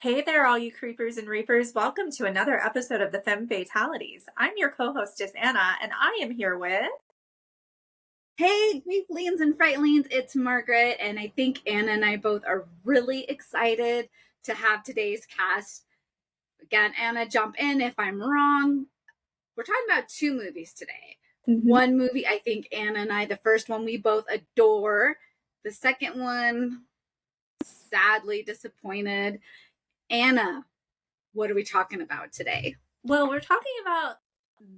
Hey there, all you creepers and reapers. Welcome to another episode of the Femme Fatalities. I'm your co-hostess, Anna, and I am here with... Hey, Grieflings and Frightlings, it's Margaret, and I think Anna and I both are really excited to have today's cast. Again, Anna, jump in if I'm wrong. We're talking about two movies today. One movie, I think Anna and I, the first one we both adore. The second one, sadly disappointed. Anna, what are we talking about today? Well, we're talking about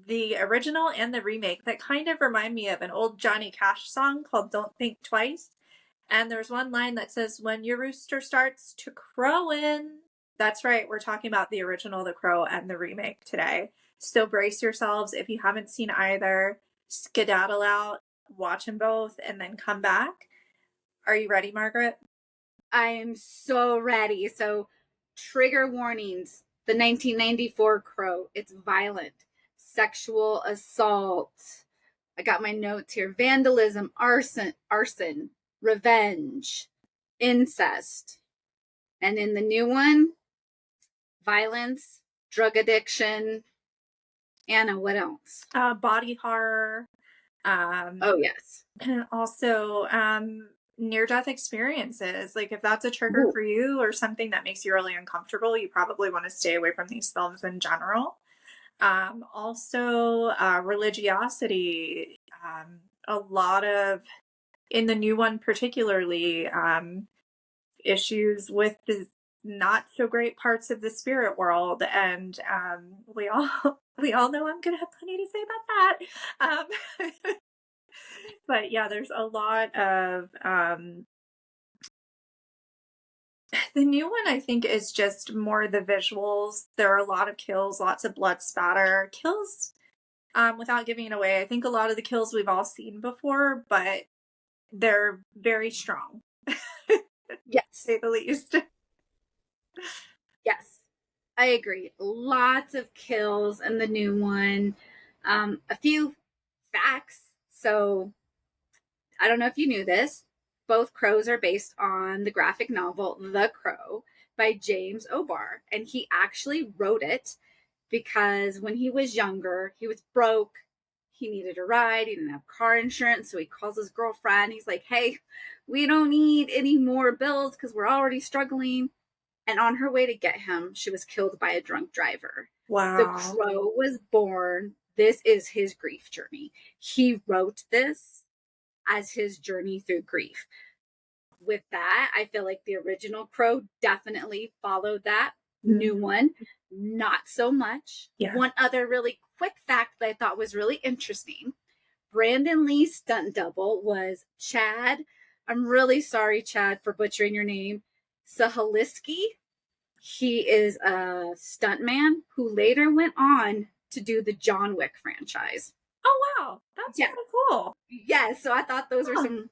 the original and the remake that kind of remind me of an old Johnny Cash song called Don't Think Twice. And there's one line that says, when your rooster starts to crowin'. That's right, we're talking about the original The Crow and the remake today. So brace yourselves. If you haven't seen either, skedaddle out, watch them both, and then come back. Are you ready, Margaret? I am so ready. So, trigger warnings. The 1994 Crow. It's violent. Sexual assault. I got my notes here. Vandalism, arson, revenge, incest. And in the new one, violence, drug addiction. Anna, what else? Body horror. Oh, yes. Also, near-death experiences. Like, if that's a trigger Ooh. for you or something that makes you really uncomfortable, you probably want to stay away from these films in general. Also, religiosity. A lot of, in the new one particularly, issues with the not so great parts of the spirit world, and we all know I'm gonna have plenty to say about that. But yeah, there's a lot of the new one, I think, is just more the visuals. There are a lot of kills, lots of blood spatter. Kills, without giving it away, I think a lot of the kills we've all seen before, but they're very strong, to Yes. say the least. Yes. I agree. Lots of kills in the new one. A few facts. So, I don't know if you knew this. Both Crows are based on the graphic novel The Crow by James O'Barr. And he actually wrote it because when he was younger, he was broke. He needed a ride. He didn't have car insurance. So he calls his girlfriend. He's like, hey, we don't need any more bills because we're already struggling. And on her way to get him, she was killed by a drunk driver. The Wow. Crow was born. This is his grief journey. He wrote this as his journey through grief. With that, I feel like the original Crow definitely followed that. New one, not so much. Yeah. One other really quick fact that I thought was really interesting. Brandon Lee's stunt double was Chad. I'm really sorry, Chad, for butchering your name. Sahaliski. He is a stuntman who later went on to do the John Wick franchise. Oh, wow. That's Yeah. really cool. Yeah, so I thought those are some,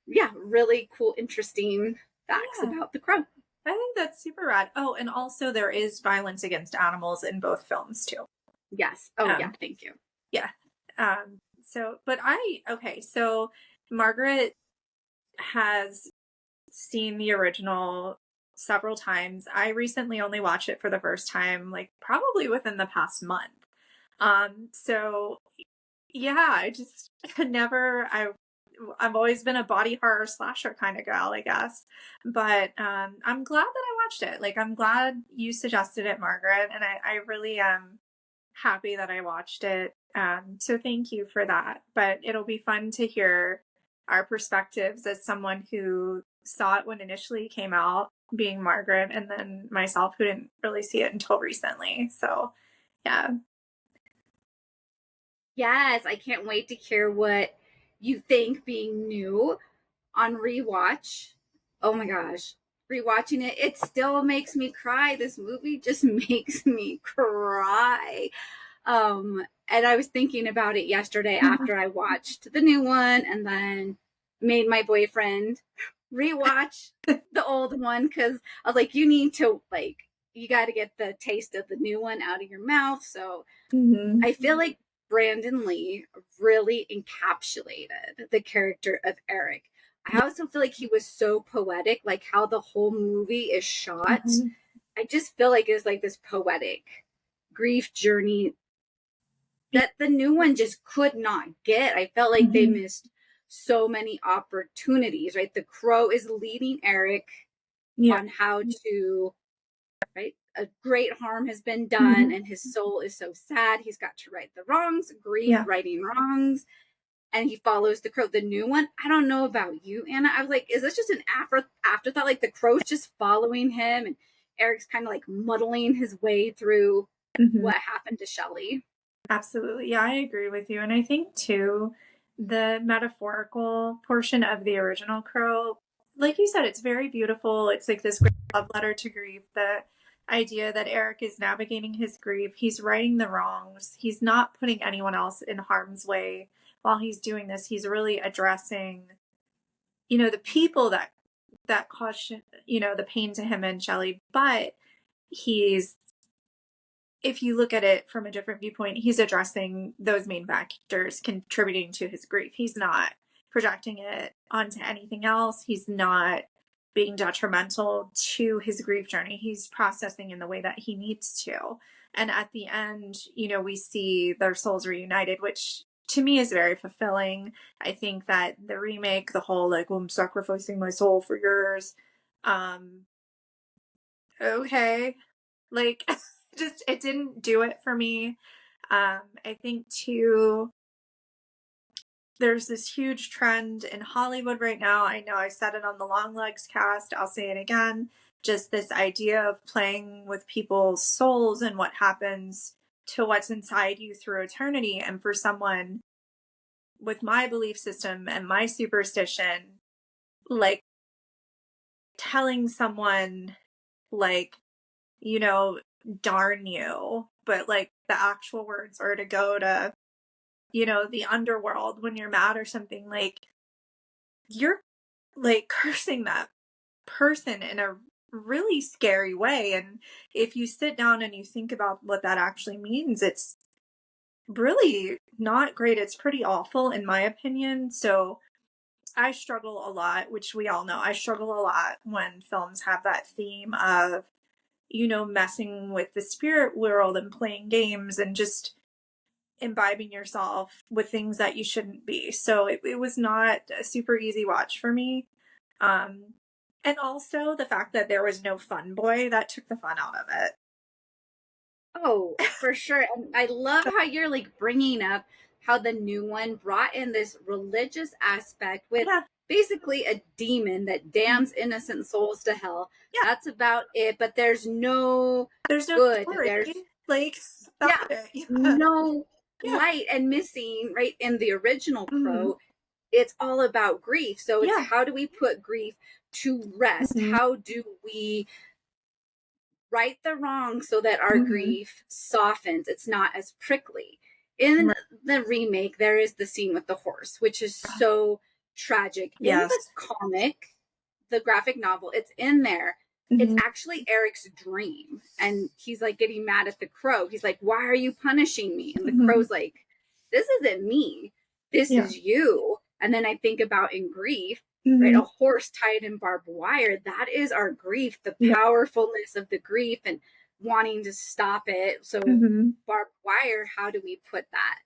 really cool, interesting facts about the Crow. I think that's super rad. Oh, and also there is violence against animals in both films too. Yes. Oh, yeah, thank you. Yeah. So Margaret has seen the original several times. I recently only watched it for the first time, like probably within the past month. So yeah, I just I've always been a body horror slasher kind of girl, I guess. But I'm glad that I watched it. Like, I'm glad you suggested it, Margaret, and I really am happy that I watched it. So thank you for that. But it'll be fun to hear our perspectives as someone who saw it when initially it came out, being Margaret, and then myself who didn't really see it until recently. So yeah. Yes, I can't wait to hear what you think being new on rewatch. Oh my gosh. Rewatching it, it still makes me cry. This movie just makes me cry. And I was thinking about it yesterday after I watched the new one and then made my boyfriend rewatch the old one because I was like, you need to you got to get the taste of the new one out of your mouth. So I feel like Brandon Lee really encapsulated the character of Eric. I also feel like he was so poetic, like how the whole movie is shot. I just feel like it's like this poetic grief journey that the new one just could not get. I felt like they Mm-hmm. missed so many opportunities, right? The Crow is leading Eric Yeah. on how to, right? A great harm has been done Mm-hmm. and his soul is so sad. He's got to right the wrongs, grief, Yeah. righting wrongs. And he follows the Crow. The new one, I don't know about you, Anna. I was like, is this just an afterthought? Like the Crow's just following him and Eric's kind of like muddling his way through Mm-hmm. what happened to Shelley. Absolutely. Yeah, I agree with you. And I think too, the metaphorical portion of the original Crow, like you said, it's very beautiful. It's like this great love letter to grief. The idea that Eric is navigating his grief, he's righting the wrongs, he's not putting anyone else in harm's way while he's doing this. He's really addressing, the people that cause, the pain to him and Shelley, but he's if you look at it from a different viewpoint, he's addressing those main factors contributing to his grief. He's not projecting it onto anything else. He's not being detrimental to his grief journey. He's processing in the way that he needs to. And at the end, we see their souls reunited, which to me is very fulfilling. I think that the remake, the whole like, well, I'm sacrificing my soul for yours. Um, okay. Like, just it didn't do it for me. I think too, there's this huge trend in Hollywood right now. I know I said it on the Long Legs cast, I'll say it again. Just this idea of playing with people's souls and what happens to what's inside you through eternity. And for someone with my belief system and my superstition, like telling someone, like, darn you, but like the actual words are to go to, the underworld when you're mad or something, like you're like cursing that person in a really scary way. And if you sit down and you think about what that actually means, it's really not great. It's pretty awful in my opinion. So I struggle a lot, which we all know. I struggle a lot when films have that theme of, messing with the spirit world and playing games and just imbibing yourself with things that you shouldn't be. So it was not a super easy watch for me. Um, and also the fact that there was no fun boy, that took the fun out of it. Oh, for sure. And I love how you're like bringing up how the new one brought in this religious aspect with Yeah. basically a demon that damns innocent souls to hell. Yeah. That's about it. But there's no There's no good. story. There's, Like, that's yeah, it. Yeah. no Yeah. light and missing, right? In the original Mm-hmm. Crow, it's all about grief. So it's Yeah. how do we put grief to rest? Mm-hmm. How do we right the wrong so that our Mm-hmm. grief softens? It's not as prickly. In Right. the remake, there is the scene with the horse, which is so tragic. In the Yes. comic, the graphic novel, it's in there. It's Mm-hmm. actually Eric's dream. And he's like getting mad at the Crow. He's like, why are you punishing me? And the Mm-hmm. Crow's like, this isn't me. This Yeah. is you. And then I think about in grief, right? Mm-hmm. A horse tied in barbed wire. That is our grief, the Yeah. powerfulness of the grief and wanting to stop it. So, Mm-hmm. barbed wire, how do we put that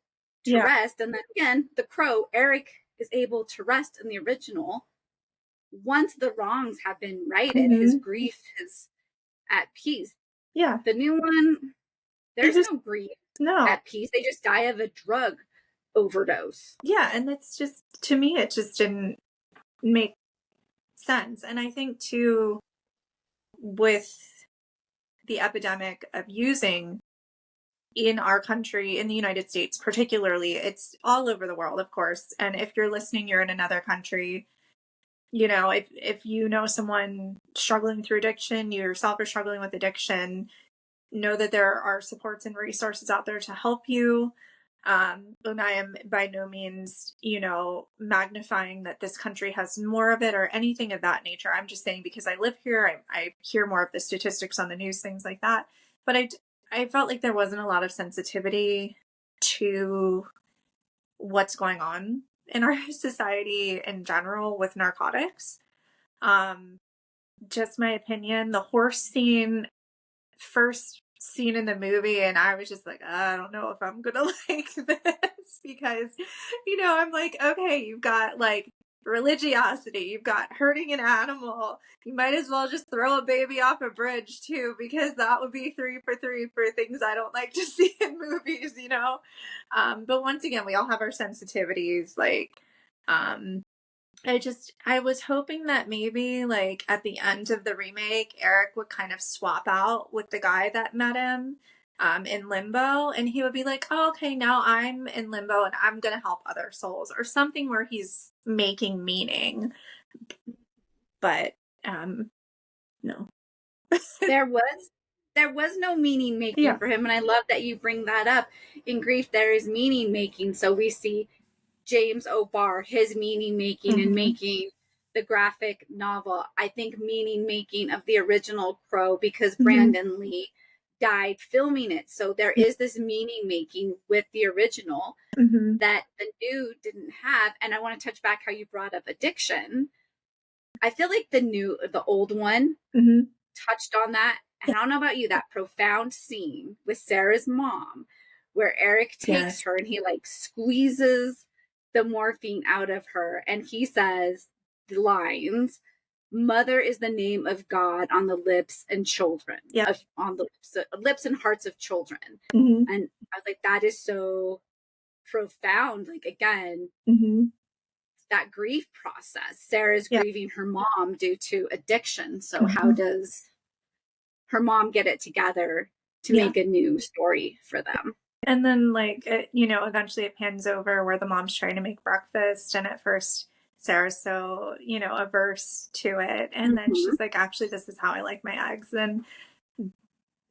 to Yeah. rest? And then again, the Crow, Eric is able to rest in the original. Once the wrongs have been righted, his Mm-hmm. grief is at peace. Yeah. The new one, It there's just, no grief no. at peace. They just die of a drug overdose. Yeah. And it's just, to me, it just didn't make sense. And I think too, with the epidemic of using in our country, in the United States particularly, it's all over the world, of course. And if you're listening, you're in another country, if you know someone struggling through addiction, you yourself are struggling with addiction, know that there are supports and resources out there to help you. And I am by no means, magnifying that this country has more of it or anything of that nature. I'm just saying because I live here, I hear more of the statistics on the news, things like that. But I felt like there wasn't a lot of sensitivity to what's going on in our society in general with narcotics. Just my opinion. The horse scene, first scene in the movie, and I was just like, I don't know if I'm gonna like this, because, I'm like, okay, you've got like religiosity, you've got hurting an animal, you might as well just throw a baby off a bridge too, because that would be 3 for 3 for things I don't like to see in movies. But once again, we all have our sensitivities. Like, I was hoping that maybe like at the end of the remake, Eric would kind of swap out with the guy that met him in limbo, and he would be like, oh, okay, now I'm in limbo and I'm going to help other souls, or something where he's making meaning. But no. There was no meaning making Yeah. for him, and I love that you bring that up. In grief there is meaning making, so we see James O'Barr, his meaning making and Mm-hmm. making the graphic novel. I think meaning making of the original Crow, because Mm-hmm. Brandon Lee died filming it. So there is this meaning making with the original Mm-hmm. that the new didn't have. And I want to touch back how you brought up addiction. I feel like the old one Mm-hmm. touched on that. And Yeah. I don't know about you, that profound scene with Sarah's mom where Eric takes Yes. her and he like squeezes the morphine out of her, and he says the lines, "Mother is the name of God on the lips and children Yeah. of on the lips and hearts of children." Mm-hmm. And I was like, that is so profound. Like, again, Mm-hmm. that grief process. Sarah's Yeah. grieving her mom due to addiction. So how Mm-hmm. does her mom get it together to Yeah. make a new story for them? And then, like, eventually it pans over where the mom's trying to make breakfast. And at first, Sarah's so, averse to it. And then Mm-hmm. she's like, actually, this is how I like my eggs. And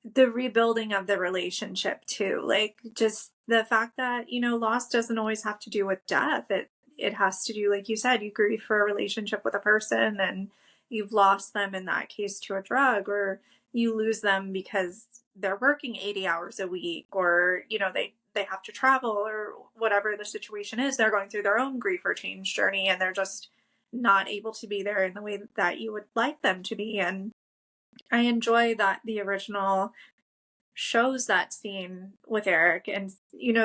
the rebuilding of the relationship, too. Like, just the fact that, loss doesn't always have to do with death. It has to do, like you said, you grieve for a relationship with a person, and you've lost them in that case to a drug, or you lose them because they're working 80 hours a week, or they have to travel, or whatever the situation is. They're going through their own grief or change journey, and they're just not able to be there in the way that you would like them to be. And I enjoy that the original shows that scene with Eric and,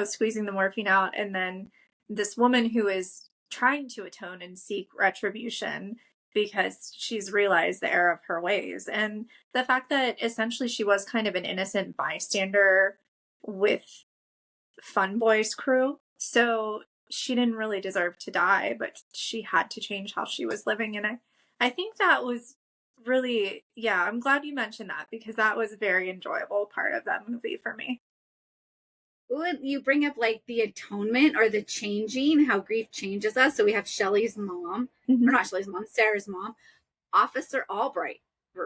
squeezing the morphine out, and then this woman who is trying to atone and seek retribution because she's realized the error of her ways. And the fact that essentially she was kind of an innocent bystander with Fun Boy's crew. So she didn't really deserve to die, but she had to change how she was living. And I think that was really, yeah, I'm glad you mentioned that, because that was a very enjoyable part of that movie for me. Well, you bring up like the atonement or the changing, how grief changes us. So we have Shelley's mom, or Mm-hmm. not Shelley's mom, Sarah's mom, Officer Albright.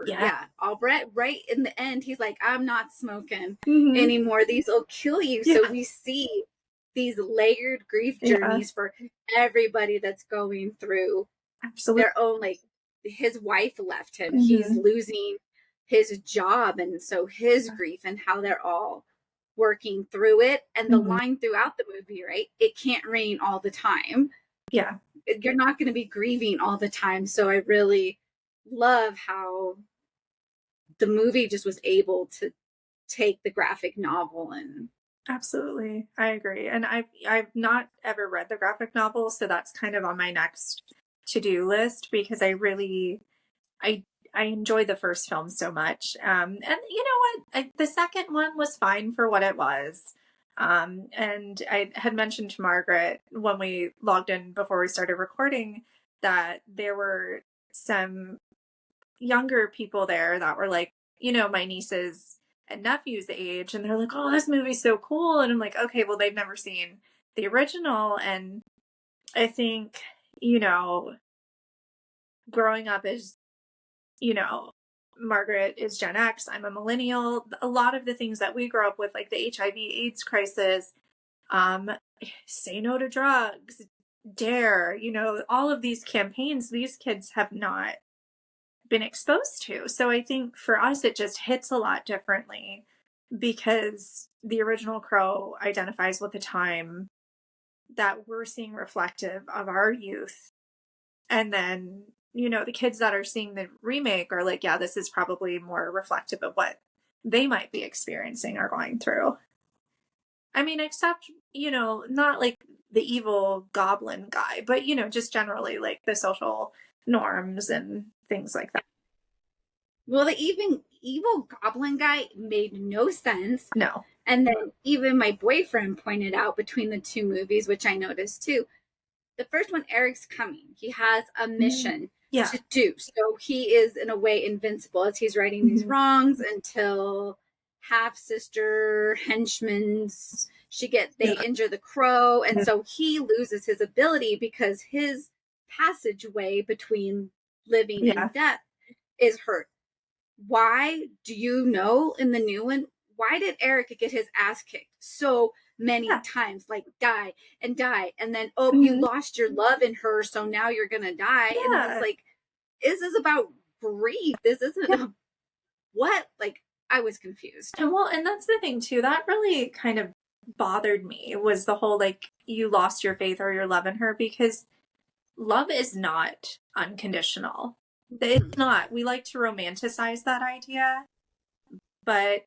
Yeah. Yeah, Albright, right in the end, he's like, I'm not smoking Mm-hmm. anymore. These will kill you. Yeah. So we see these layered grief Yeah. journeys for everybody that's going through Absolutely. their own, like, his wife left him. He's Mm-hmm. losing his job. And so his grief and how they're all working through it. And the Mm-hmm. line throughout the movie, right? It can't rain all the time. Yeah. You're not going to be grieving all the time. So I really love how the movie just was able to take the graphic novel and Absolutely. I agree. And I've not ever read the graphic novel, so that's kind of on my next to-do list, because I I enjoyed the first film so much. And you know what? The second one was fine for what it was. And I had mentioned to Margaret when we logged in before we started recording that there were some younger people there that were like, my nieces and nephews' age, and they're like, "Oh, this movie's so cool." And I'm like, "Okay, well, they've never seen the original." And I think, you know, growing up as, you know, Margaret is Gen X, I'm a millennial. A lot of the things that we grew up with, like the HIV/AIDS crisis, um, say no to drugs, dare, all of these campaigns, these kids have not been exposed to. So I think for us, it just hits a lot differently, because the original Crow identifies with a time that we're seeing reflective of our youth. And then, the kids that are seeing the remake are like, yeah, this is probably more reflective of what they might be experiencing or going through. I mean, except, not like the evil goblin guy, but, just generally like the social norms and things like that. Well, the even evil goblin guy made no sense. No. And then even my boyfriend pointed out between the two movies, which I noticed too. The first one, Eric's coming. He has a mission Yeah. to do. So he is in a way invincible as he's righting these wrongs until half sister henchmen's they injure the crow, and so he loses his ability because his passageway between living Yeah. and death is hurt. Why do you know in the new one? Why did Eric get his ass kicked so many times? Like die, and then you lost your love in her, so now you're gonna die. And it was like, this is about grief. This isn't what? Like, I was confused. And well, and that's the thing too, that really kind of bothered me, was the whole like you lost your faith or your love in her, because love is not unconditional. It's not. We like to romanticize that idea, but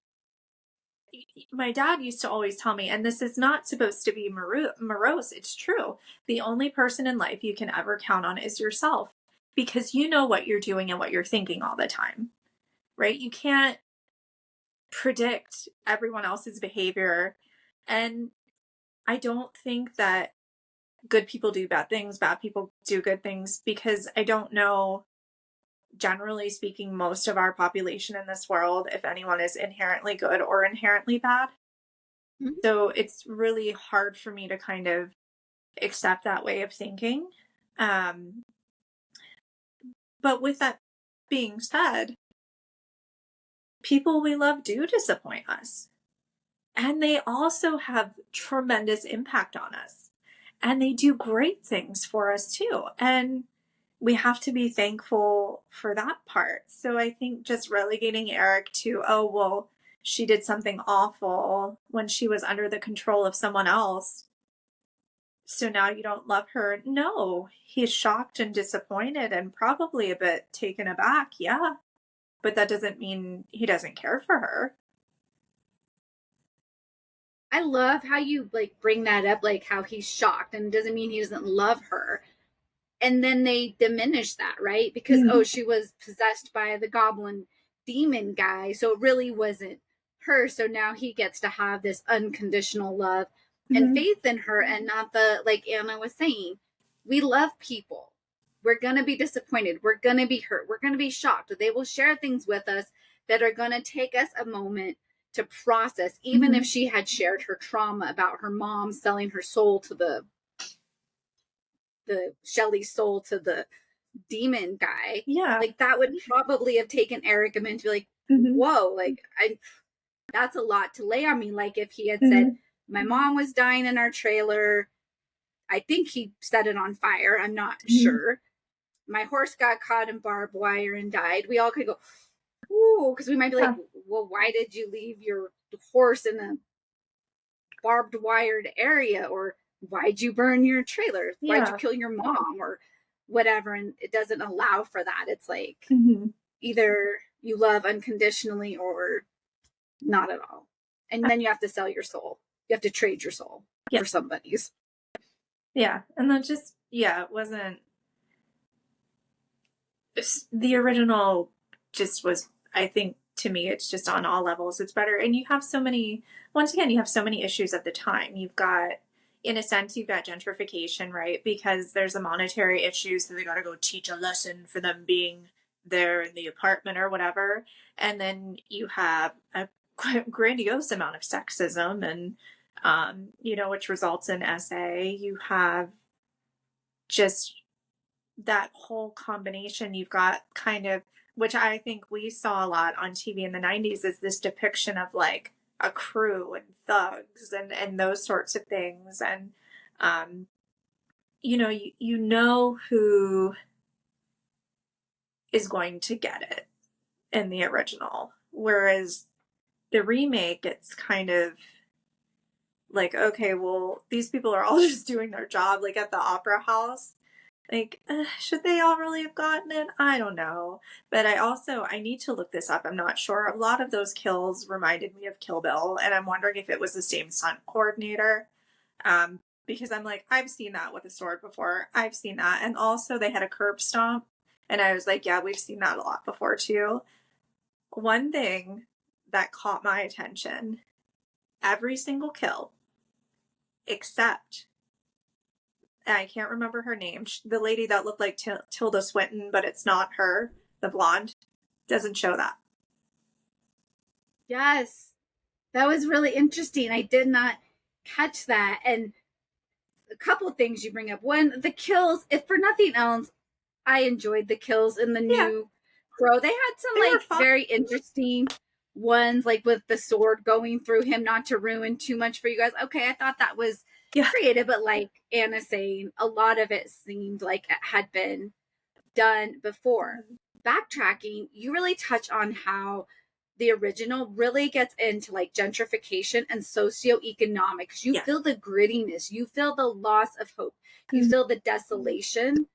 my dad used to always tell me, and this is not supposed to be morose, it's true. The only person in life you can ever count on is yourself, because you know what you're doing and what you're thinking all the time, right? You can't predict everyone else's behavior. And I don't think that good people do bad things, bad people do good things, because I don't know, generally speaking, most of our population in this world, if anyone is inherently good or inherently bad. Mm-hmm. So it's really hard for me to kind of accept that way of thinking. But with that being said, people we love do disappoint us. And they also have tremendous impact on us. And they do great things for us too. And we have to be thankful for that part. So I think just relegating Eric to, oh, well, she did something awful when she was under the control of someone else, so now you don't love her. No, he's shocked and disappointed and probably a bit taken aback. Yeah. But that doesn't mean he doesn't care for her. I love how you like bring that up, like how he's shocked, and it doesn't mean he doesn't love her. And then they diminish that, right? Because she was possessed by the goblin demon guy, so it really wasn't her. So now he gets to have this unconditional love and faith in her, and not the, like Anna was saying, we love people. We're gonna be disappointed, we're gonna be hurt, we're gonna be shocked. They will share things with us that are gonna take us a moment to process, even if she had shared her trauma about her mom selling her soul to the Shelley's soul to the demon guy. Yeah. Like that would probably have taken Eric a minute to be like, whoa, like that's a lot to lay on me. Like if he had said, my mom was dying in our trailer, I think he set it on fire, I'm not sure. My horse got caught in barbed wire and died. We all could go, ooh, because we might be like, well, why did you leave your horse in a barbed wired area? Or why'd you burn your trailer? Why'd you kill your mom? Or whatever. And it doesn't allow for that. It's like either you love unconditionally or not at all. And then you have to sell your soul. You have to trade your soul for somebody's. Yeah. And then just, it wasn't, the original just was, I think, to me, it's just on all levels, it's better. And you have so many, once again, you have so many issues at the time. You've got, in a sense, you've got gentrification, right? Because there's a monetary issue, so they got to go teach a lesson for them being there in the apartment or whatever. And then you have a grandiose amount of sexism and, which results in SA. You have just that whole combination. You've got kind of, which I think we saw a lot on TV in the 90s, is this depiction of like a crew and thugs and those sorts of things. And, you know who is going to get it in the original. Whereas the remake, it's kind of like, okay, well, these people are all just doing their job, like at the opera house. Like, should they all really have gotten it? I don't know. But I need to look this up. I'm not sure. A lot of those kills reminded me of Kill Bill, and I'm wondering if it was the same stunt coordinator. Because I'm like, I've seen that with a sword before. I've seen that. And also they had a curb stomp. And I was like, yeah, we've seen that a lot before too. One thing that caught my attention, every single kill, except I can't remember her name. The lady that looked like Tilda Swinton, but it's not her, the blonde, doesn't show that. Yes, that was really interesting. I did not catch that. And a couple of things you bring up. One, the kills, if for nothing else, I enjoyed the kills in the Yeah, new Crow. They had some they were like fun. very interesting ones, like with the sword going through him, not to ruin too much for you guys. Okay, I thought that was Yeah. creative, but like Anna saying, a lot of it seemed like it had been done before. Backtracking, you really touch on how the original really gets into like gentrification and socioeconomics. You Yeah. feel the grittiness, you feel the loss of hope, you Mhm. feel the desolation,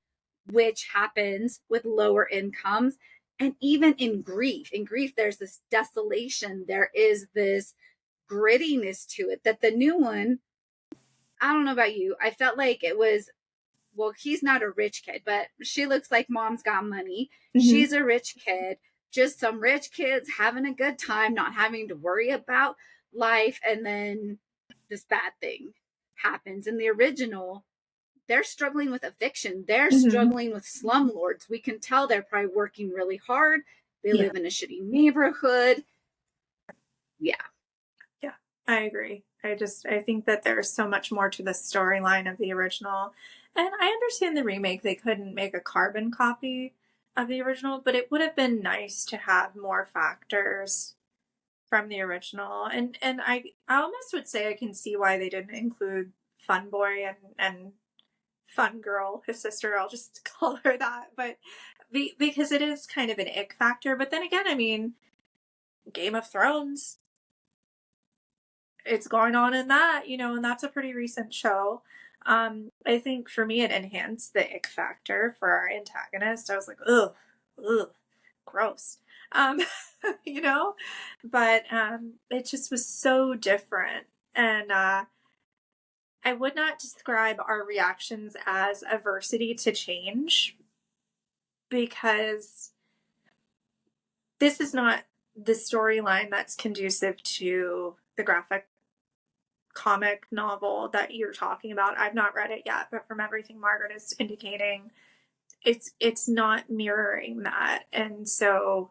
which happens with lower incomes. And even in grief, there's this desolation, there is this grittiness to it that the new one, I don't know about you, I felt like it was, well, he's not a rich kid, but she looks like mom's got money. Mhm. She's a rich kid, just some rich kids having a good time, not having to worry about life. And then this bad thing happens. In the original, they're struggling with eviction. They're Mhm. struggling with slumlords. We can tell they're probably working really hard. They Yeah. live in a shitty neighborhood. Yeah. Yeah. I agree. I think that there's so much more to the storyline of the original. And I understand the remake, they couldn't make a carbon copy of the original, but it would have been nice to have more factors from the original. And I almost would say I can see why they didn't include Fun Boy and Fun Girl, his sister. I'll just call her that, but because it is kind of an ick factor. But then again, I mean, Game of Thrones, it's going on in that, and that's a pretty recent show. I think for me, it enhanced the ick factor for our antagonist. I was like, ugh, ugh, gross. Um, you know, but it just was so different. And I would not describe our reactions as aversity to change because this is not the storyline that's conducive to the graphic comic novel that you're talking about. I've not read it yet, but from everything Margaret is indicating, it's not mirroring that. And so,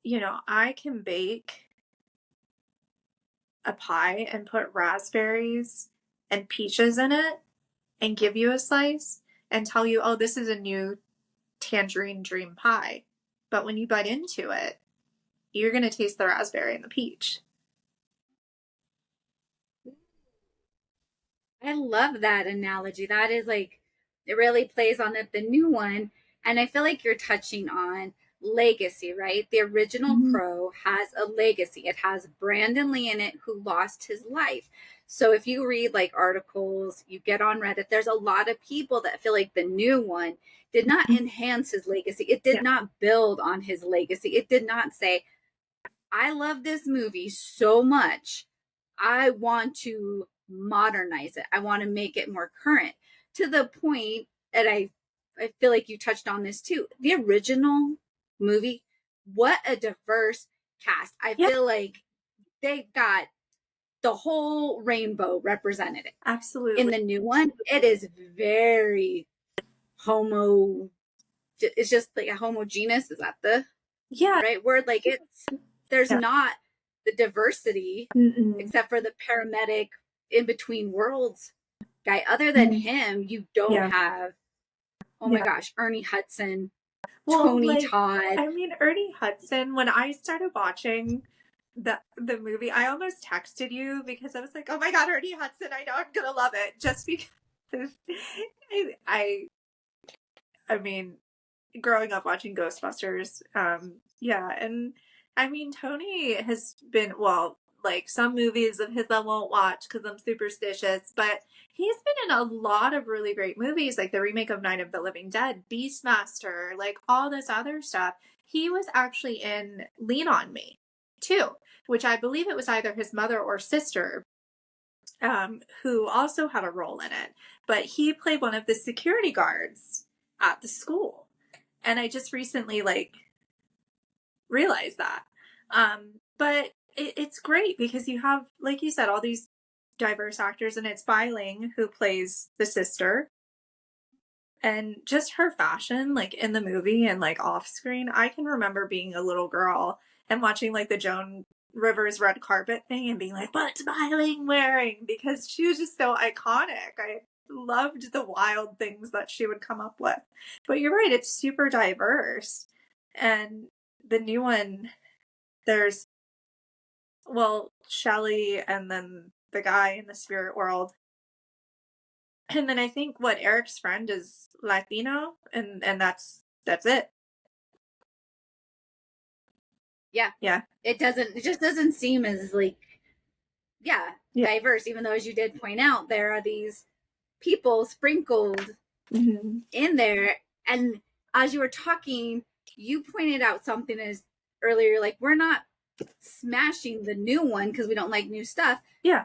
I can bake a pie and put raspberries and peaches in it and give you a slice and tell you, oh, this is a new tangerine dream pie. But when you bite into it, you're going to taste the raspberry and the peach. I love that analogy. That is like, it really plays on it, the new one. And I feel like you're touching on legacy, right? The original Mm-hmm. Crow has a legacy. It has Brandon Lee in it who lost his life. So if you read like articles, you get on Reddit, there's a lot of people that feel like the new one did not enhance his legacy. It did Yeah. not build on his legacy. It did not say, I love this movie so much. I want to modernize it. I want to make it more current to the point, and I feel like you touched on this too. The original movie, what a diverse cast. I Yeah, feel like they got the whole rainbow represented. In absolutely. the new one, it is very homo, it's just like a homogeneous, is that the Yeah. right word? Like it's, there's Yeah. not the diversity Mm-mm. except for the paramedic in between worlds guy. Other than him, you don't Yeah. have, oh my Yeah. gosh, Ernie Hudson, Well, Tony like, Todd. I mean, Ernie Hudson, when I started watching the movie, I almost texted you because I was like, oh my God, Ernie Hudson, I know I'm gonna love it. Just because I I, I mean, growing up watching Ghostbusters, yeah, and I mean Tony has been, well, like some movies of his I won't watch because I'm superstitious, but he's been in a lot of really great movies, like the remake of Night of the Living Dead, Beastmaster, like all this other stuff. He was actually in Lean on Me too, which I believe it was either his mother or sister who also had a role in it, but he played one of the security guards at the school. And I just recently like realized that. But it's great because you have, like you said, all these diverse actors, and it's Bai Ling who plays the sister. And just her fashion, like in the movie and like off screen, I can remember being a little girl and watching like the Joan Rivers red carpet thing and being like, what's Bai Ling wearing? Because she was just so iconic. I loved the wild things that she would come up with. But you're right, it's super diverse. And the new one, there's, well, Shelley and then the guy in the spirit world. And then I think what Eric's friend is Latino, and that's it. Yeah. Yeah. It just doesn't seem as like, yeah, diverse, even though, as you did point out, there are these people sprinkled in there. And as you were talking, you pointed out something as earlier, like, we're not smashing the new one because we don't like new stuff. Yeah.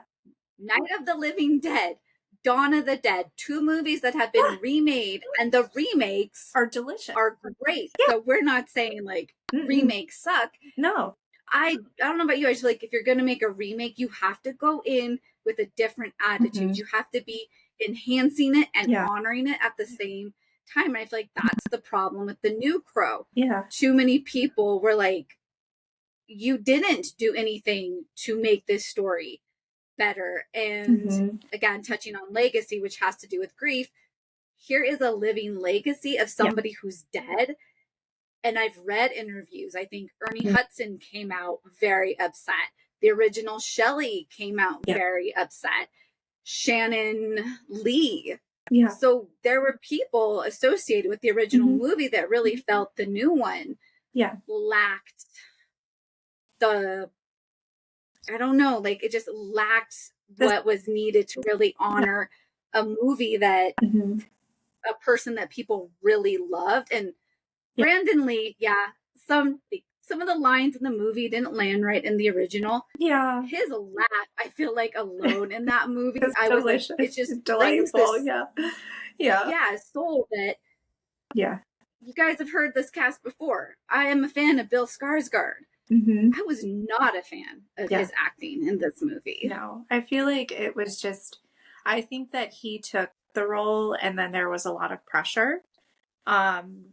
Night of the Living Dead, Dawn of the Dead, two movies that have been remade, and the remakes are delicious, are great. So we're not saying like remakes suck. No. I don't know about you. I just feel like if you're going to make a remake, you have to go in with a different attitude. You have to be enhancing it and honoring it at the same time. And I feel like that's the problem with the new Crow. Yeah. Too many people were like, you didn't do anything to make this story better. And again, touching on legacy, which has to do with grief, here is a living legacy of somebody who's dead. And I've read interviews. I think Ernie Hudson came out very upset. The original Shelley came out very upset. Shannon Lee. Yeah. So there were people associated with the original movie that really felt the new one lacked the, I don't know, like it just lacked what was needed to really honor a movie that a person that people really loved. And Brandon Lee, some of the lines in the movie didn't land right in the original. Yeah. His laugh, I feel like alone in that movie, I was like, it's just delightful. Yeah, soul that. Yeah. You guys have heard this cast before. I am a fan of Bill Skarsgård. I was not a fan of his acting in this movie. No, I feel like it was just, I think that he took the role and then there was a lot of pressure. And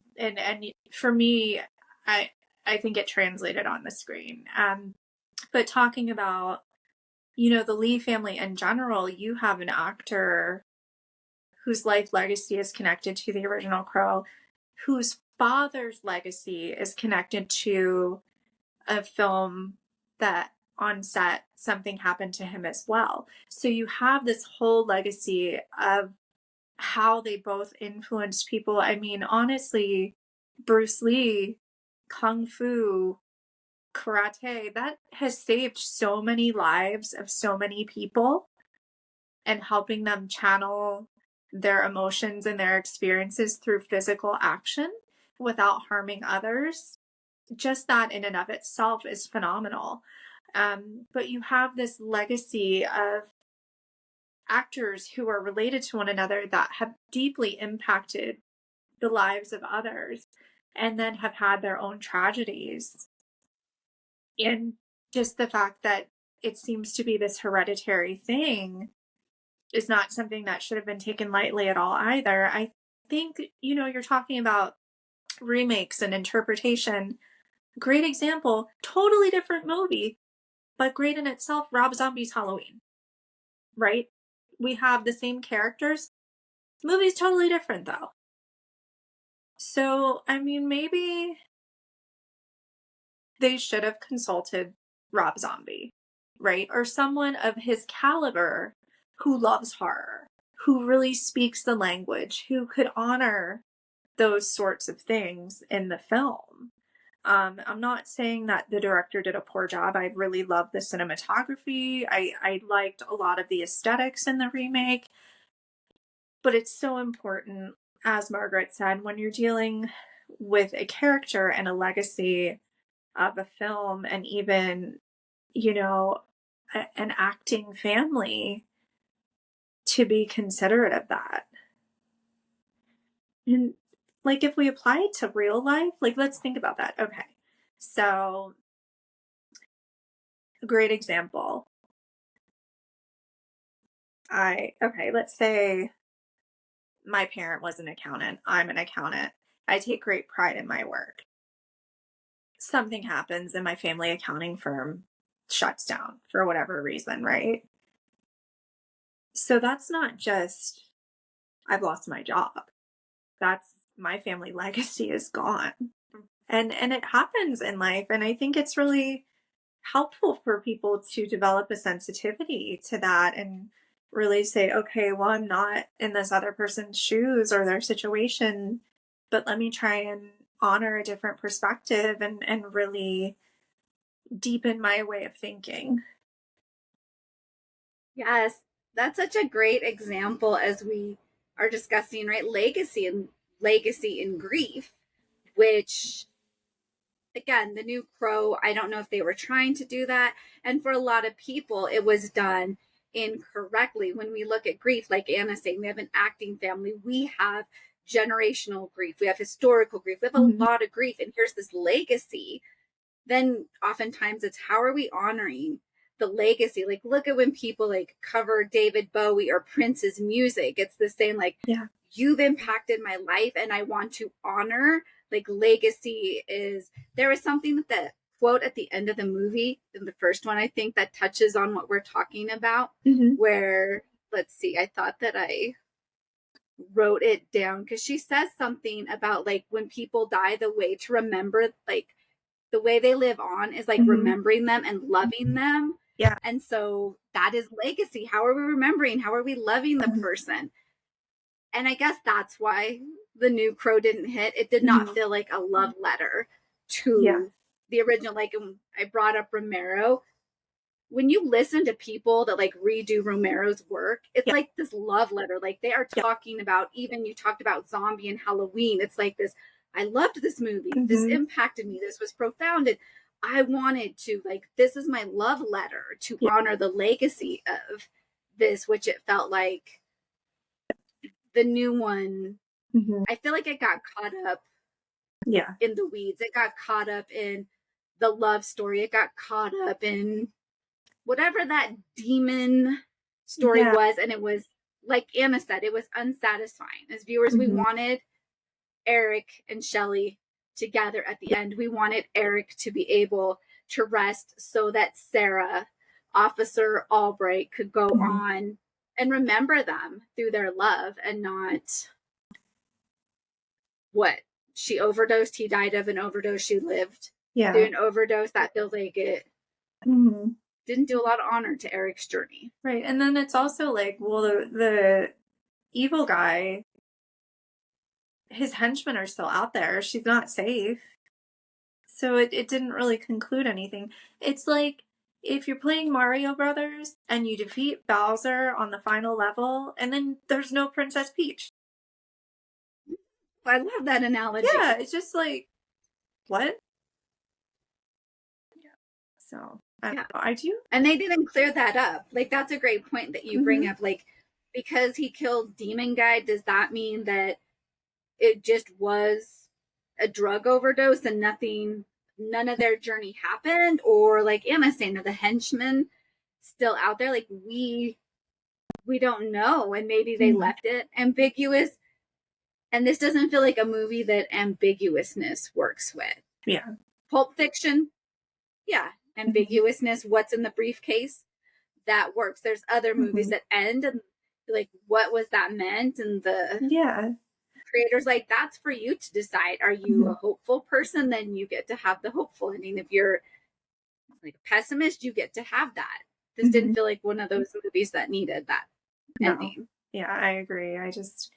for me, I think it translated on the screen. But talking about, the Lee family in general, you have an actor whose life legacy is connected to the original Crow, whose father's legacy is connected to a film that on set something happened to him as well. So you have this whole legacy of how they both influenced people. I mean, honestly, Bruce Lee, Kung Fu, karate, that has saved so many lives of so many people and helping them channel their emotions and their experiences through physical action without harming others. Just that in and of itself is phenomenal. But you have this legacy of actors who are related to one another that have deeply impacted the lives of others and then have had their own tragedies. And just the fact that it seems to be this hereditary thing is not something that should have been taken lightly at all either. I think, you're talking about remakes and interpretation. Great example, totally different movie, but great in itself, Rob Zombie's Halloween, right? We have the same characters. The movie's totally different though. So, I mean, maybe they should have consulted Rob Zombie, right? Or someone of his caliber who loves horror, who really speaks the language, who could honor those sorts of things in the film. I'm not saying that the director did a poor job. I really loved the cinematography. I liked a lot of the aesthetics in the remake, but it's so important, as Margaret said, when you're dealing with a character and a legacy of a film, and even, you know, an acting family, to be considerate of that. And like, if we apply it to real life, like, let's think about that. Okay. So, a great example. Okay, let's say my parent was an accountant. I'm an accountant. I take great pride in my work. Something happens and my family accounting firm shuts down for whatever reason, right? So that's not just I've lost my job. That's my family legacy is gone. And it happens in life, and I think it's really helpful for people to develop a sensitivity to that and really say, okay, well, I'm not in this other person's shoes or their situation, but let me try and honor a different perspective and really deepen my way of thinking. Yes, that's such a great example as we are discussing, right? Legacy and grief, which again, the new Crow, I don't know if they were trying to do that. And for a lot of people, it was done incorrectly. When we look at grief, like Anna's saying, we have an acting family, we have generational grief, we have historical grief, we have a Mm-hmm. lot of grief. And here's this legacy. Then oftentimes it's how are we honoring the legacy? Like, look at when people like cover David Bowie or Prince's music. It's the same, like, Yeah. you've impacted my life and I want to honor. Like, legacy is, there is something that the quote at the end of the movie, in the first one, I think that touches on what we're talking about, Mm-hmm. where, let's see, I thought that I wrote it down because she says something about like when people die, the way to remember, like, the way they live on is like Mm-hmm. remembering them and loving them. Yeah. And so that is legacy. How are we remembering? How are we loving the Mm-hmm. person? And I guess that's why the new Crow didn't hit. It did not Mm-hmm. feel like a love letter Yeah. to the original. Like, I brought up Romero. When you listen to people that like redo Romero's work, it's Yeah. like this love letter. Like, they are Yeah. talking about, even you talked about Zombie and Halloween. It's like this, I loved this movie. This Mm-hmm. impacted me. This was profound. And I wanted to, like, this is my love letter to Yeah. honor the legacy of this, which it felt like the new one. Mm-hmm. I feel like it got caught up Yeah. in the weeds. It got caught up in the love story. It got caught up in whatever that demon story Yeah. was. And it was, like Anna said, it was unsatisfying. As viewers, we Mm-hmm. wanted Eric and Shelley together at the Yeah. end. We wanted Eric to be able to rest so that Sarah, Officer Albright, could go Mm-hmm. on and remember them through their love and not what she overdosed. He died of an overdose. She lived through Yeah. an overdose. That feels like it Mm-hmm. didn't do a lot of honor to Eric's journey. Right. And then it's also like, well, the evil guy, his henchmen are still out there. She's not safe. So it didn't really conclude anything. It's like if you're playing Mario Brothers and you defeat Bowser on the final level, and then there's no Princess Peach. I love that Yeah, analogy. it's just like, what? Yeah. So I don't Yeah. know. I do. And they didn't clear that up. Like, that's a great point that you Mm-hmm. bring up. Like, because he killed Demon Guy, does that mean that it just was a drug overdose and none of their journey happened? Or like Anna's saying, are the henchmen still out there? Like, we don't know. And maybe they Mm-hmm. left it ambiguous. And this doesn't feel like a movie that ambiguousness works with. Yeah. Pulp Fiction, yeah, Mm-hmm. ambiguousness, what's in the briefcase, that works. There's other movies Mm-hmm. that end and like, what was that meant? And the Yeah. creator's like, that's for you to decide. Are you Mm-hmm. a hopeful person? Then you get to have the hopeful ending. If you're like a pessimist, you get to have that. This Mm-hmm. didn't feel like one of those movies that needed that No. ending. Yeah, I agree. I just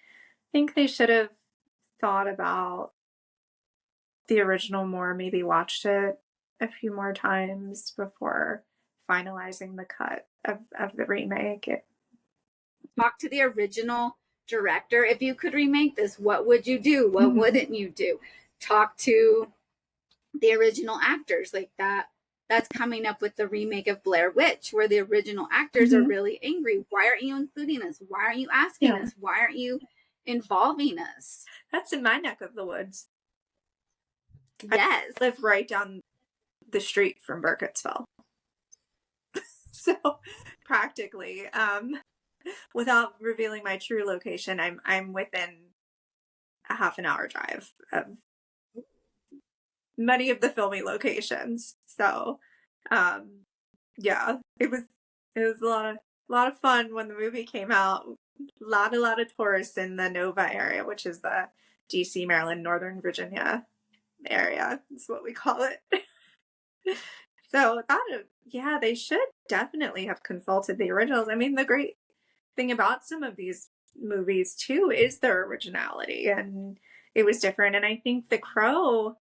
think they should have thought about the original more, maybe watched it a few more times before finalizing the cut of the remake. Talk to the original director. If you could remake this, what would you do? What wouldn't you do? Talk to the original actors like that. That's coming up with the remake of Blair Witch, where the original actors are really angry. Why aren't you including us? Why aren't you asking us? Why aren't you involving us? That's in my neck of the woods. Yes. I live right down the street from Burkittsville. So practically, without revealing my true location, I'm within a half an hour drive of many of the filming locations. So, yeah, it was a lot of fun when the movie came out. A lot of tourists in the Nova area, which is the DC, Maryland, Northern Virginia area. Is what we call it. So that, yeah, they should definitely have consulted the originals. I mean, the great thing about some of these movies too is their originality, and it was different. And I think The Crow,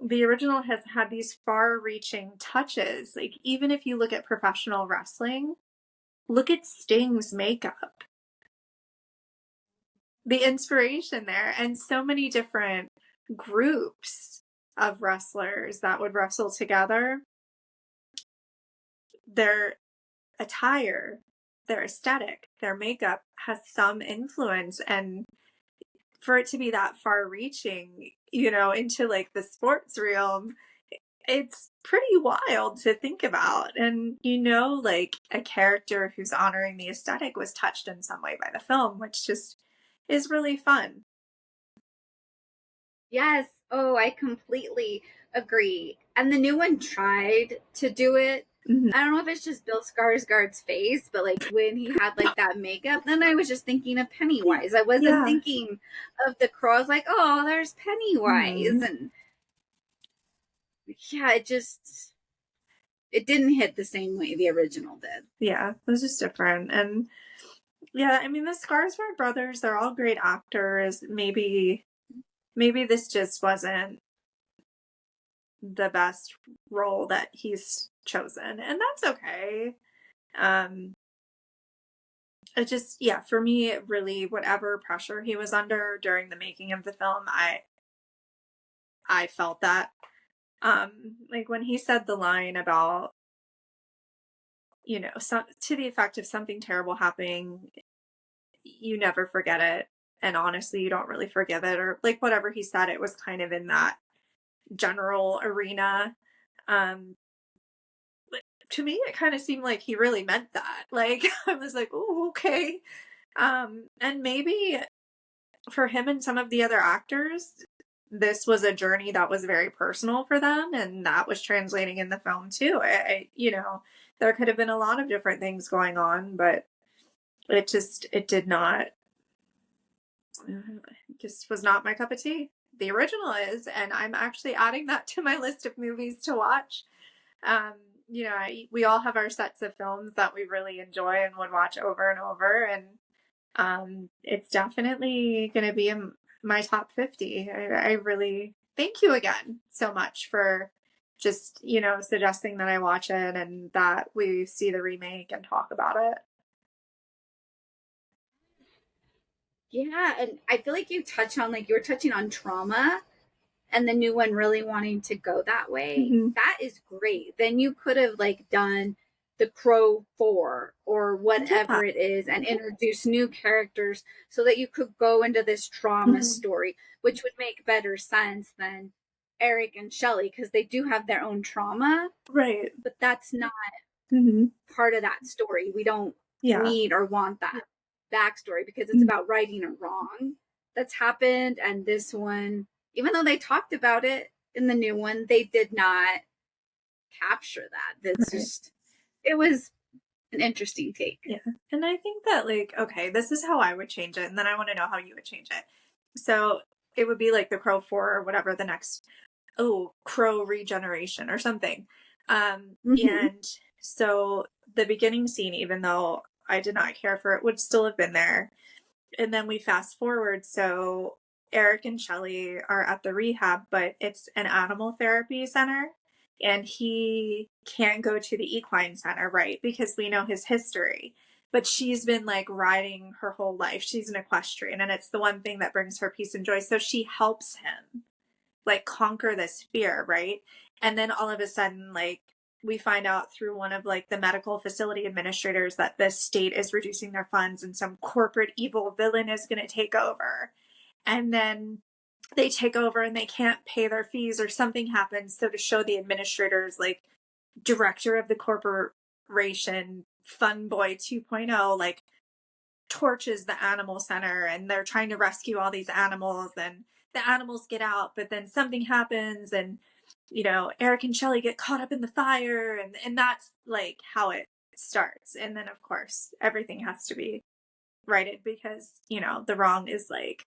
the original, has had these far-reaching touches. Like, even if you look at professional wrestling, look at Sting's makeup, the inspiration there, and so many different groups of wrestlers that would wrestle together. Their attire, their aesthetic, their makeup has some influence, and for it to be that far reaching, into like the sports realm, it's pretty wild to think about. And like a character who's honoring the aesthetic was touched in some way by the film, which just is really fun. Yes. Oh, I completely agree. And the new one tried to do it. Mm-hmm. I don't know if it's just Bill Skarsgård's face, but like when he had like that makeup, then I was just thinking of Pennywise. I wasn't thinking of the Crow. I was like, oh, there's Pennywise. And yeah, it didn't hit the same way the original did. Yeah, it was just different. And yeah, I mean, the Skarsgård brothers, they're all great actors. Maybe this just wasn't the best role that he's chosen, and that's okay. It just, yeah, for me, really, whatever pressure he was under during the making of the film, I felt that. Like when he said the line about, to the effect of something terrible happening, you never forget it, and honestly, you don't really forgive it, or like whatever he said, it was kind of in that general arena. To me, it kind of seemed like he really meant that. Like, I was like, oh, okay. And maybe for him and some of the other actors, this was a journey that was very personal for them, and that was translating in the film too. There could have been a lot of different things going on, but it did not, just was not my cup of tea. The original is, and I'm actually adding that to my list of movies to watch. We all have our sets of films that we really enjoy and would watch over and over, and it's definitely going to be in my top 50. I really thank you again so much for just, suggesting that I watch it and that we see the remake and talk about it. Yeah, and I feel like you were touching on trauma and the new one really wanting to go that way. Mm-hmm. That is great. Then you could have like done the Crow 4 or whatever it is and introduce new characters so that you could go into this trauma story, which would make better sense than Eric and Shelley, because they do have their own trauma. Right. But that's not part of that story. We don't need or want that backstory because it's about righting a wrong that's happened. And this one, even though they talked about it in the new one, they did not capture that. That's just, it was an interesting take. Yeah. And I think that, like, okay, this is how I would change it, and then I want to know how you would change it. So it would be like the Crow 4 or whatever the next, Crow Regeneration or something. And so the beginning scene, even though I did not care for it, would still have been there. And then we fast forward. So Eric and Shelley are at the rehab, but it's an animal therapy center. And he can't go to the equine center, right? Because we know his history. But she's been like riding her whole life. She's an equestrian, and it's the one thing that brings her peace and joy. So she helps him like conquer this fear, right? And then all of a sudden, like, we find out through one of like the medical facility administrators that the state is reducing their funds and some corporate evil villain is going to take over. And then they take over and they can't pay their fees or something happens. So to show the administrators, like, director of the corporation, Fun Boy 2.0, like, torches the animal center and they're trying to rescue all these animals and the animals get out, but then something happens and, you know, Eric and Shelley get caught up in the fire, and that's like how it starts. And then of course everything has to be righted because, you know, the wrong is like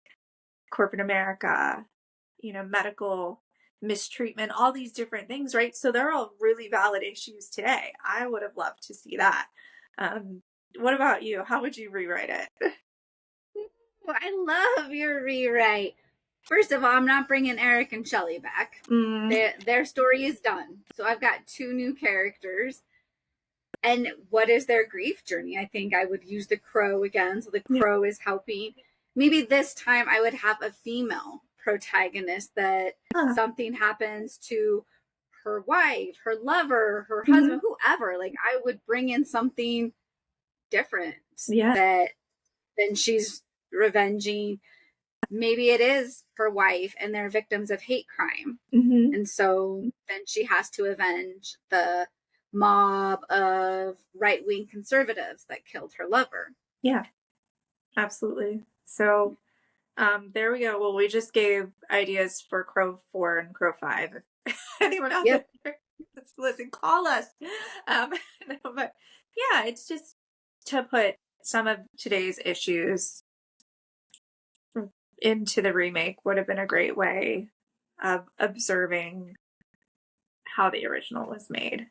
corporate America, you know, medical mistreatment, all these different things, right? So they're all really valid issues today. I would have loved to see that. What about you? How would you rewrite it? Well, I love your rewrite. First of all, I'm not bringing Eric and Shelley back. Their story is done. So I've got two new characters. And what is their grief journey? I think I would use the crow again. So the crow is helping. Maybe this time I would have a female protagonist that something happens to her wife, her lover, her husband, whoever. Like, I would bring in something different that then she's revenging. Maybe it is her wife and they're victims of hate crime. And so then she has to avenge the mob of right-wing conservatives that killed her lover. Yeah, absolutely. So there we go. Well, we just gave ideas for Crow 4 and Crow 5. Anyone out there? Listen, call us. No, but yeah, it's just to put some of today's issues into the remake would have been a great way of observing how the original was made.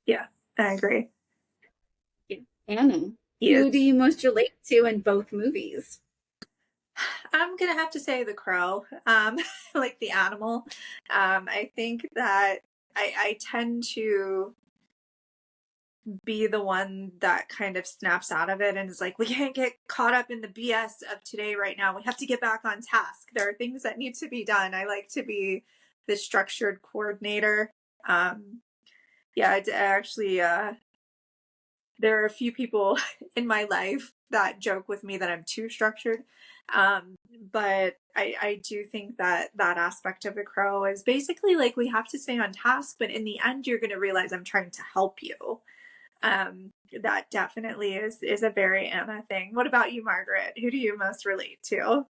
Yeah, I agree. Anna, who do you most relate to in both movies? I'm gonna have to say the crow, like the animal. I think that I tend to be the one that kind of snaps out of it and is like, we can't get caught up in the BS of today right now. We have to get back on task. There are things that need to be done. I like to be the structured coordinator. Yeah, I actually, there are a few people in my life that joke with me that I'm too structured. But I do think that that aspect of the crow is basically like, we have to stay on task, but in the end, you're going to realize I'm trying to help you. That definitely is a very Anna thing. What about you, Margaret? Who do you most relate to?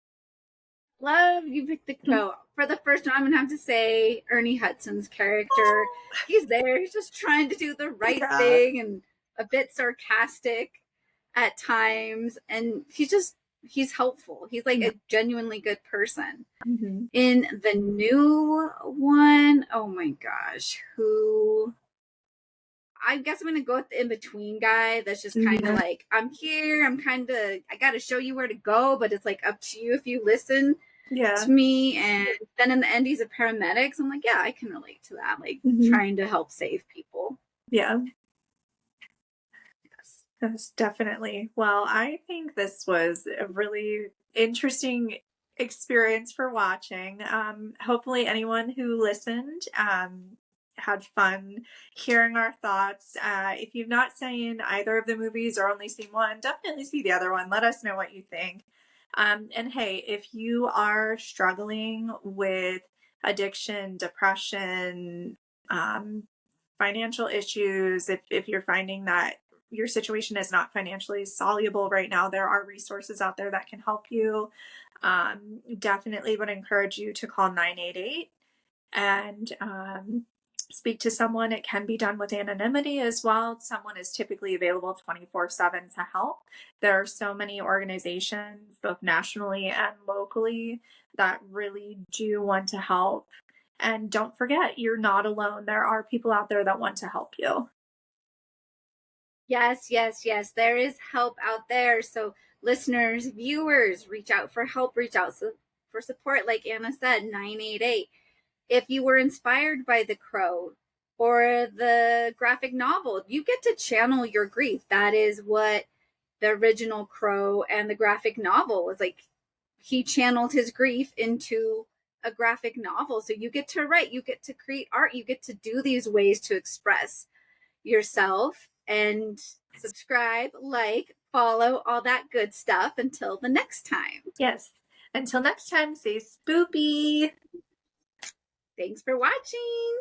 Love you picked the crow. For the first time, I'm gonna have to say Ernie Hudson's character. He's there. He's just trying to do the right thing and a bit sarcastic at times. And he's helpful. He's like a genuinely good person. In the new one, oh my gosh, who... I guess I'm going to go with the in-between guy that's just kind of like, I'm here, I got to show you where to go, but it's like up to you if you listen to me. And then in the end, he's a paramedic. So I'm like, yeah, I can relate to that. Like trying to help save people. Yeah. Yes, definitely. Well, I think this was a really interesting experience for watching. Hopefully anyone who listened, had fun hearing our thoughts. If you've not seen either of the movies or only seen one, definitely see the other one. Let us know what you think. And hey, if you are struggling with addiction, depression, financial issues, if you're finding that your situation is not financially soluble right now, there are resources out there that can help you. Definitely would encourage you to call 988 and speak to someone. It can be done with anonymity as well. Someone is typically available 24/7 to help. There are so many organizations, both nationally and locally, that really do want to help. And don't forget, you're not alone. There are people out there that want to help you. Yes. There is help out there. So listeners, viewers, reach out for help, reach out for support. Like Anna said, 988. If you were inspired by The Crow or the graphic novel, you get to channel your grief. That is what the original Crow and the graphic novel was like. He channeled his grief into a graphic novel. So you get to write, you get to create art, you get to do these ways to express yourself. And subscribe, like, follow, all that good stuff. Until the next time. Yes. Until next time, stay spoopy. Thanks for watching.